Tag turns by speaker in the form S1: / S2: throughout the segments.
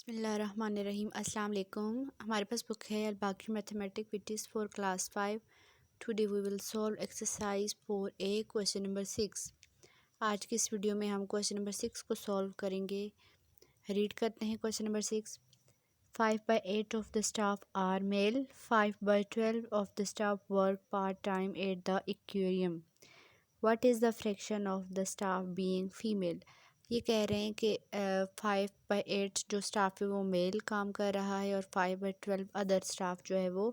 S1: बिस्मिल्लाहिर्रहमानिर्रहीम। अस्सलाम वालेकुम। हमारे पास बुक है अल-बाक़ी mathematics which is for class 5। Today we will solve exercise 4A question number 6। आज की इस वीडियो में हम क्वेश्चन नंबर 6 को सॉल्व करेंगे। रीड करते हैं question number 6। 5/8 of the staff are male. 5/12 of the staff work part-time at the aquarium. What is the fraction of the staff being female? ये कह रहे हैं कि 5/8 जो स्टाफ है वो मेल काम कर रहा है और 5/12 अदर स्टाफ जो है वो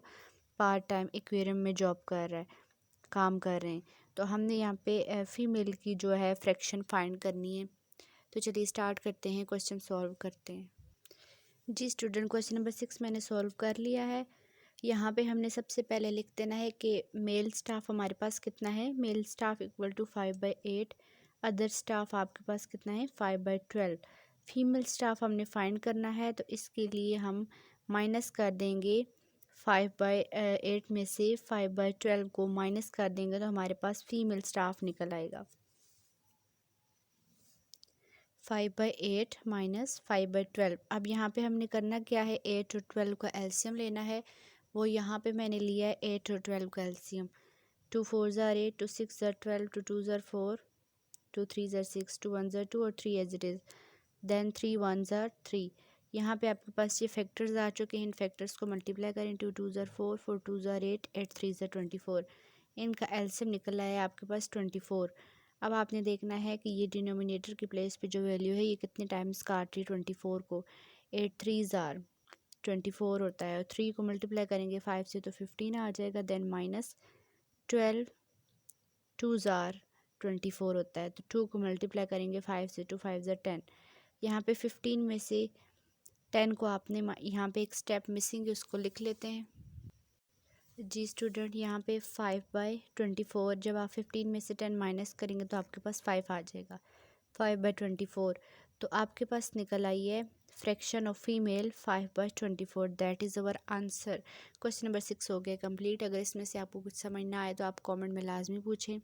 S1: पार्ट टाइम एक्वेरियम में जॉब कर रहा है, काम कर रहे हैं। तो हमने यहाँ पे फ़ीमेल की जो है फ्रैक्शन फाइंड करनी है। तो चलिए स्टार्ट करते हैं, क्वेश्चन सॉल्व करते हैं। जी स्टूडेंट, क्वेश्चन नंबर 6 मैंने सॉल्व कर लिया है। यहाँ पे हमने सबसे पहले लिख देना है कि मेल स्टाफ हमारे पास कितना है। Male staff equal to 5/8, other staff आपके पास कितना है 5/12। फीमेल स्टाफ हमने फाइंड करना है, तो इसके लिए हम माइनस कर देंगे 5/8 में से 5/12 को माइनस कर देंगे तो हमारे पास फीमेल स्टाफ निकल आएगा। 5/8 माइनस 5/12। अब यहाँ पे हमने करना क्या है, 8 और 12 का एलसीएम लेना है। वो यहाँ पे मैंने लिया है 8 और 12 का एलसीएम। 2 4 ज़ार 8, 2 6 ज़ार 12, 2 2 ज़ार 4, 2 3 ज़ार 6, 2 1 ज़ार 2 और 3 एज इट इज़। देन 3 1 ज़ार 3। यहाँ पे आपके पास ये फैक्टर्स आ चुके हैं। इन फैक्टर्स को मल्टीप्लाई करें। 2 2 ज़ार 4, 4 2 ज़ार 8, 8 3 ज़ार 24। इनका एलसीएम निकल आया आपके पास 24। अब आपने देखना है कि ये डिनोमिनेटर की प्लेस पे जो वैल्यू है ये कितने टाइम्स काट रही है 24 को। 8 3 ज़ार 24 होता है और 3 को मल्टीप्लाई करेंगे 5 से तो 15 आ जाएगा। देन माइनस 12 2 ज़ार 24 होता है, तो 2 को मल्टीप्लाई करेंगे 5 से, 2 5 ज़ार 10। यहाँ पे 15 में से 10 को आपने यहाँ पे एक स्टेप मिसिंग है, उसको लिख लेते हैं। जी स्टूडेंट, यहाँ पे 5/24, जब आप 15 में से 10 माइनस करेंगे तो आपके पास 5 आ जाएगा। 5/24, तो आपके पास निकल आई है fraction of female 5/24। That is our answer. Question number 6 हो गया कंप्लीट। अगर इसमें से आपको कुछ समझ ना आए तो आप कमेंट में लाजमी पूछें।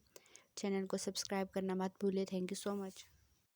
S1: चैनल को सब्सक्राइब करना मत भूलिए। Thank you so much.